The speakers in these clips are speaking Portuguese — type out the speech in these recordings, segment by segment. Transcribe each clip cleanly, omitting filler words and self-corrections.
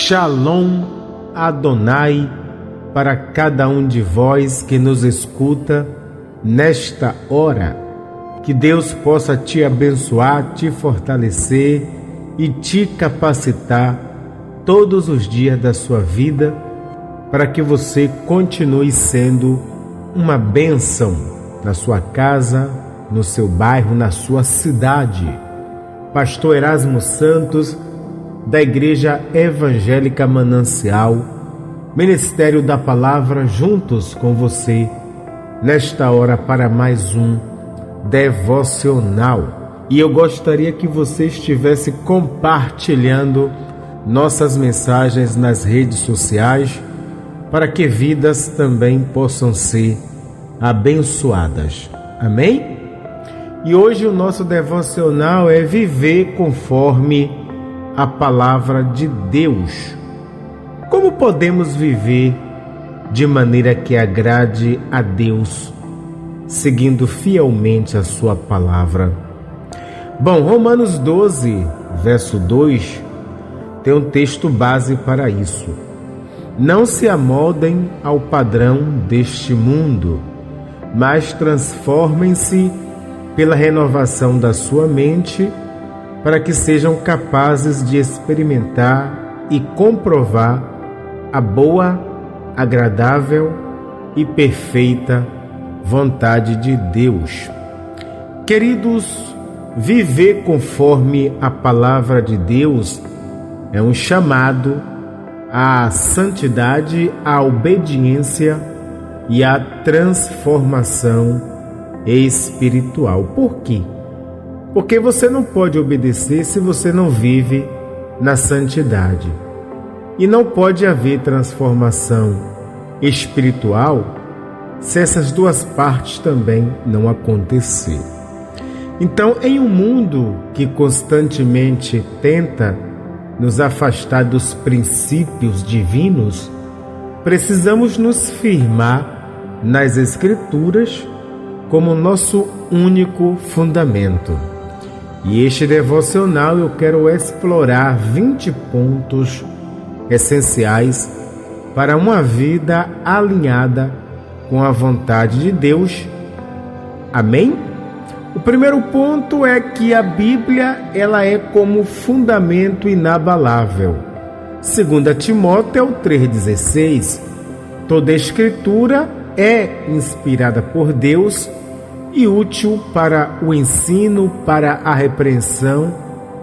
Shalom Adonai para cada um de vós que nos escuta nesta hora. Que Deus possa te abençoar, te fortalecer e te capacitar todos os dias da sua vida para que você continue sendo uma bênção na sua casa, no seu bairro, na sua cidade. Pastor Erasmo Santos, da Igreja Evangélica Manancial, Ministério da Palavra, juntos com você, nesta hora para mais um devocional. E eu gostaria que você estivesse compartilhando nossas mensagens nas redes sociais, para que vidas também possam ser abençoadas. Amém? E hoje o nosso devocional é viver conforme a palavra de Deus. Como podemos viver de maneira que agrade a Deus, seguindo fielmente a sua palavra? Bom, Romanos 12, verso 2, tem um texto base para isso. Não se amoldem ao padrão deste mundo, mas transformem-se pela renovação da sua mente, para que sejam capazes de experimentar e comprovar a boa, agradável e perfeita vontade de Deus. Queridos, viver conforme a palavra de Deus é um chamado à santidade, à obediência e à transformação espiritual. Por quê? Porque você não pode obedecer se você não vive na santidade. E não pode haver transformação espiritual se essas duas partes também não acontecer. Então, em um mundo que constantemente tenta nos afastar dos princípios divinos, precisamos nos firmar nas Escrituras como nosso único fundamento. E este devocional eu quero explorar 20 pontos essenciais para uma vida alinhada com a vontade de Deus. Amém? O primeiro ponto é que a Bíblia ela é como fundamento inabalável. 2 Timóteo 3,16, toda Escritura é inspirada por Deus e útil para o ensino, para a repreensão,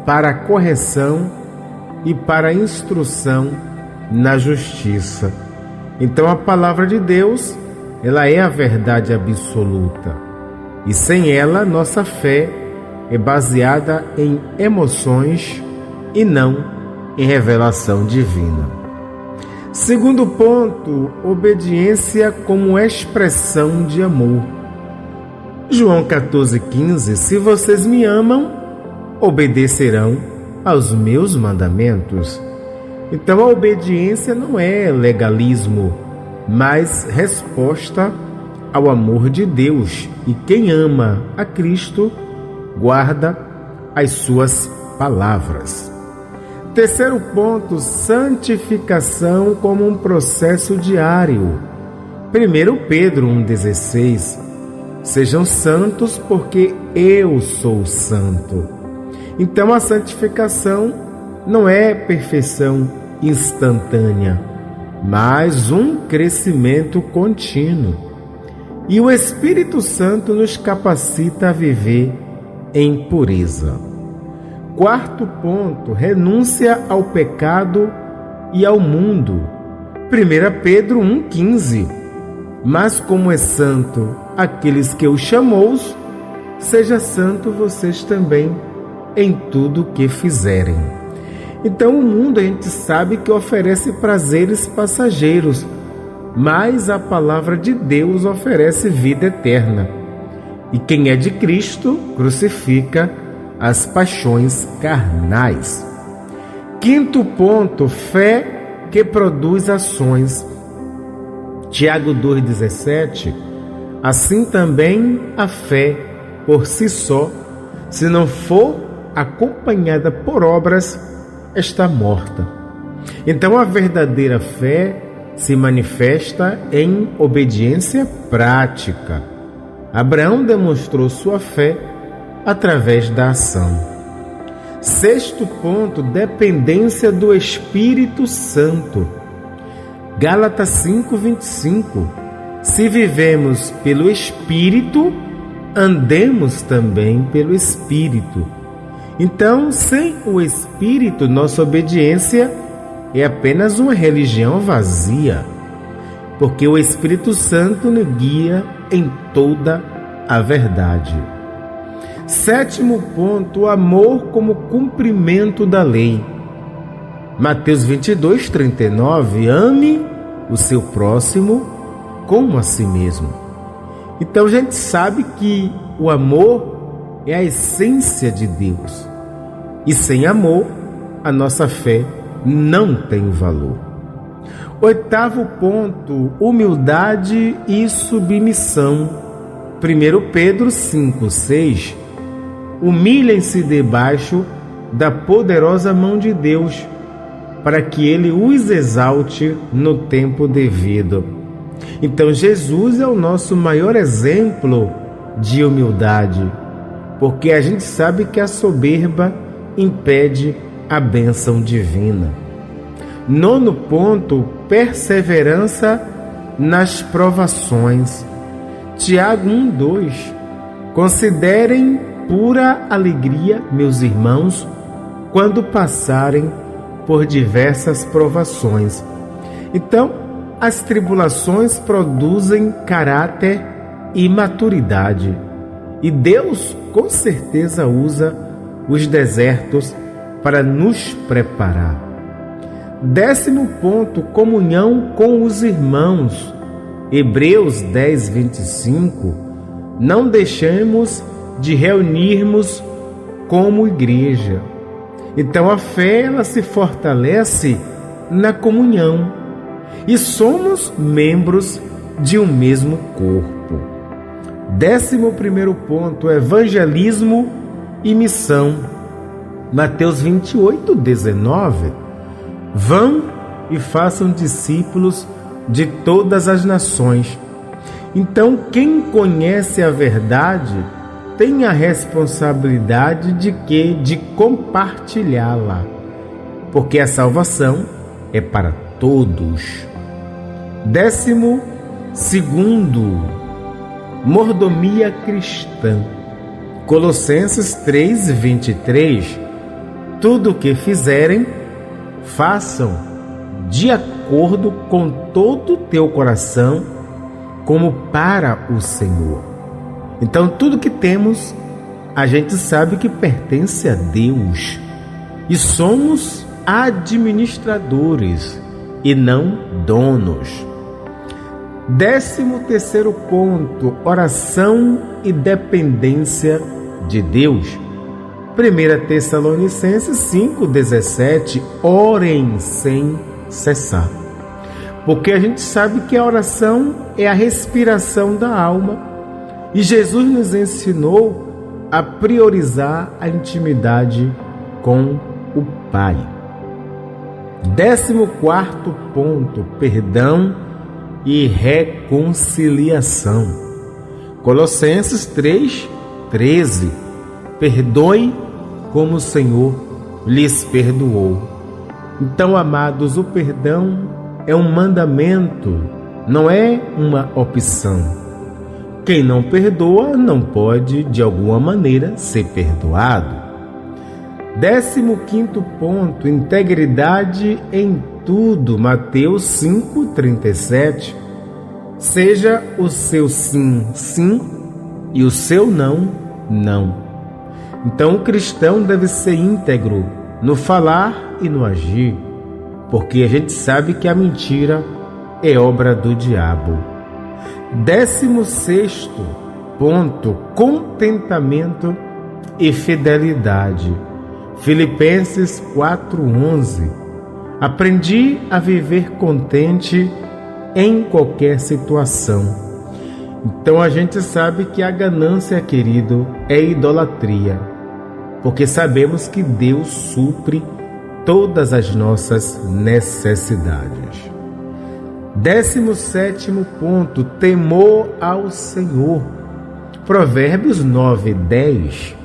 para a correção e para a instrução na justiça. Então a palavra de Deus, ela é a verdade absoluta. E sem ela, nossa fé é baseada em emoções e não em revelação divina. Segundo ponto, obediência como expressão de amor. João 14,15, se vocês me amam, obedecerão aos meus mandamentos. Então a obediência não é legalismo, mas resposta ao amor de Deus. E quem ama a Cristo, guarda as suas palavras. Terceiro ponto, santificação como um processo diário. 1 Pedro 1,16, sejam santos porque eu sou santo. Então a santificação não é perfeição instantânea, mas um crescimento contínuo. E o Espírito Santo nos capacita a viver em pureza. Quarto ponto, renúncia ao pecado e ao mundo. 1 Pedro 1,15, mas como é santo aqueles que o chamou, seja santo vocês também em tudo que fizerem. Então o mundo a gente sabe que oferece prazeres passageiros, mas a palavra de Deus oferece vida eterna. E quem é de Cristo crucifica as paixões carnais. Quinto ponto, fé que produz ações. Tiago 2,17, assim também a fé por si só, se não for acompanhada por obras, está morta. Então a verdadeira fé se manifesta em obediência prática. Abraão demonstrou sua fé através da ação. Sexto ponto, dependência do Espírito Santo. Gálatas 5:25. Se vivemos pelo Espírito, andemos também pelo Espírito. Então, sem o Espírito, nossa obediência é apenas uma religião vazia, porque o Espírito Santo nos guia em toda a verdade. Sétimo ponto, o amor como cumprimento da lei. Mateus 22:39, ame o seu próximo como a si mesmo. Então a gente sabe que o amor é a essência de Deus. E sem amor, a nossa fé não tem valor. Oitavo ponto, humildade e submissão. 1 Pedro 5:6. Humilhem-se debaixo da poderosa mão de Deus, para que Ele os exalte no tempo devido. Então Jesus é o nosso maior exemplo de humildade, porque a gente sabe que a soberba impede a bênção divina. Nono ponto, perseverança nas provações. Tiago 1:2. Considerem pura alegria, meus irmãos, quando passarem por diversas provações. Então, as tribulações produzem caráter e maturidade. E Deus, com certeza, usa os desertos para nos preparar. Décimo ponto, comunhão com os irmãos. Hebreus 10:25. Não deixemos de reunirmos como igreja. Então a fé, ela se fortalece na comunhão e somos membros de um mesmo corpo. 11º ponto, evangelismo e missão. Mateus 28:19. Vão e façam discípulos de todas as nações. Então quem conhece a verdade tem a responsabilidade de quê? De compartilhá-la, porque a salvação é para todos. 12º, mordomia cristã. Colossenses 3:23. Tudo o que fizerem, façam de acordo com todo o teu coração, como para o Senhor. Então tudo que temos, a gente sabe que pertence a Deus. E somos administradores e não donos. 13º ponto, oração e dependência de Deus. 1 Tessalonicenses 5:17, orem sem cessar. Porque a gente sabe que a oração é a respiração da alma. E Jesus nos ensinou a priorizar a intimidade com o Pai. 14º ponto, perdão e reconciliação. Colossenses 3:13. Perdoe como o Senhor lhes perdoou. Então, amados, o perdão é um mandamento, não é uma opção. Quem não perdoa não pode, de alguma maneira, ser perdoado. 15º ponto, integridade em tudo. Mateus 5:37. Seja o seu sim, sim, e o seu não, não. Então o cristão deve ser íntegro no falar e no agir, porque a gente sabe que a mentira é obra do diabo. 16º ponto, contentamento e fidelidade. Filipenses 4:11. Aprendi a viver contente em qualquer situação. Então a gente sabe que a ganância, querido, é idolatria, porque sabemos que Deus supre todas as nossas necessidades. 17º ponto, temor ao Senhor. Provérbios 9:10.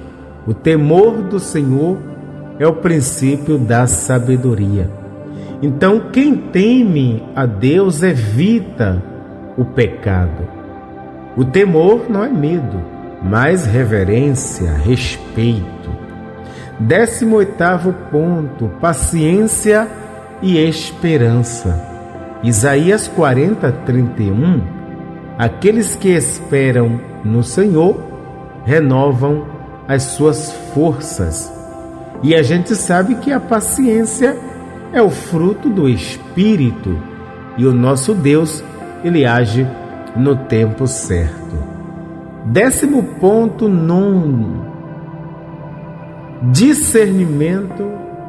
O temor do Senhor é o princípio da sabedoria. Então, quem teme a Deus evita o pecado. O temor não é medo, mas reverência, respeito. 18º ponto, paciência e esperança. Isaías 40:31. Aqueles que esperam no Senhor renovam as suas forças. E a gente sabe que a paciência é o fruto do Espírito, e o nosso Deus, ele age no tempo certo. 10º ponto, nono, discernimento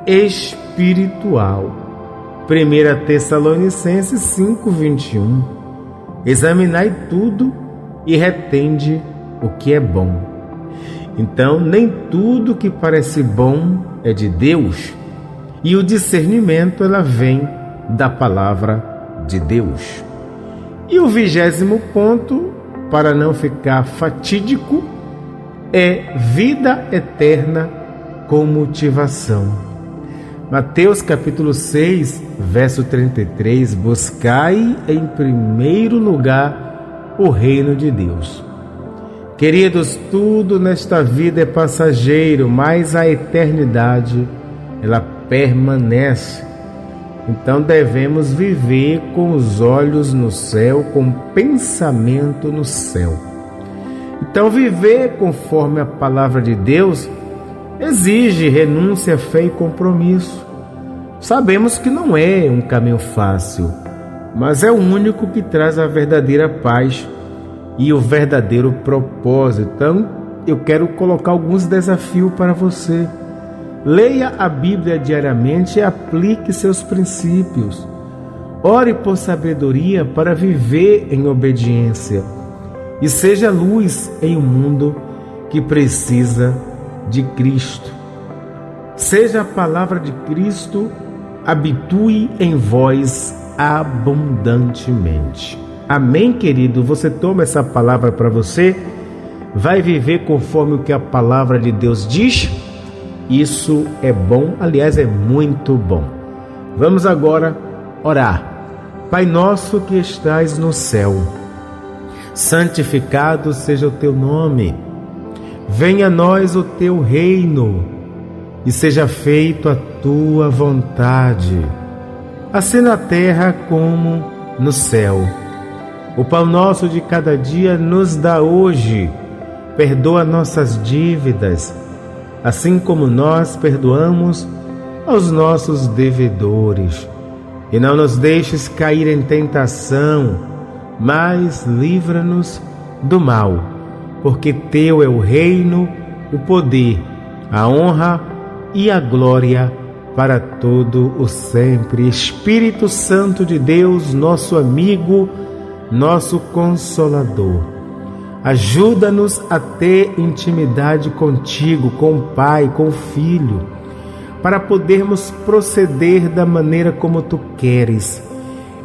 espiritual. 1 Tessalonicenses 5:21. Examinai tudo e retende o que é bom. Então, nem tudo que parece bom é de Deus, e o discernimento ela vem da palavra de Deus. E o 20º ponto, para não ficar fatídico, é vida eterna com motivação. Mateus capítulo 6, verso 33, buscai em primeiro lugar o reino de Deus. Queridos, tudo nesta vida é passageiro, mas a eternidade, ela permanece. Então devemos viver com os olhos no céu, com pensamento no céu. Então viver conforme a palavra de Deus exige renúncia, fé e compromisso. Sabemos que não é um caminho fácil, mas é o único que traz a verdadeira paz e o verdadeiro propósito. Então, eu quero colocar alguns desafios para você. Leia a Bíblia diariamente e aplique seus princípios. Ore por sabedoria para viver em obediência. E seja luz em um mundo que precisa de Cristo. Seja a palavra de Cristo, habitue em vós abundantemente. Amém, querido? Você toma essa palavra para você? Vai viver conforme o que a palavra de Deus diz? Isso é bom, aliás, é muito bom. Vamos agora orar. Pai nosso que estais no céu, santificado seja o teu nome. Venha a nós o teu reino e seja feito a tua vontade, assim na terra como no céu. O pão nosso de cada dia nos dá hoje. Perdoa nossas dívidas, assim como nós perdoamos aos nossos devedores. E não nos deixes cair em tentação, mas livra-nos do mal, porque teu é o reino, o poder, a honra e a glória para todo o sempre. Espírito Santo de Deus, nosso amigo, nosso Consolador, ajuda-nos a ter intimidade contigo, com o Pai, com o Filho, para podermos proceder da maneira como tu queres.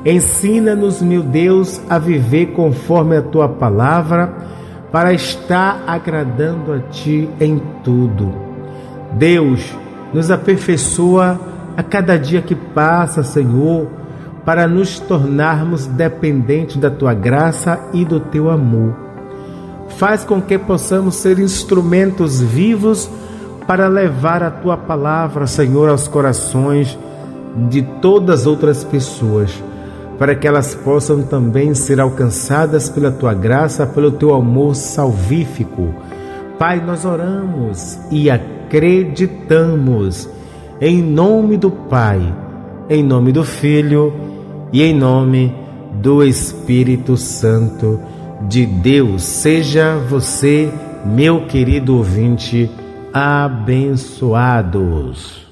Ensina-nos, meu Deus, a viver conforme a tua palavra, para estar agradando a ti em tudo. Deus, nos aperfeiçoa a cada dia que passa, Senhor, para nos tornarmos dependentes da tua graça e do teu amor. Faz com que possamos ser instrumentos vivos para levar a tua palavra, Senhor, aos corações de todas as outras pessoas, para que elas possam também ser alcançadas pela tua graça, pelo teu amor salvífico. Pai, nós oramos e acreditamos em nome do Pai, em nome do Filho e em nome do Espírito Santo de Deus. Seja você, meu querido ouvinte, abençoados.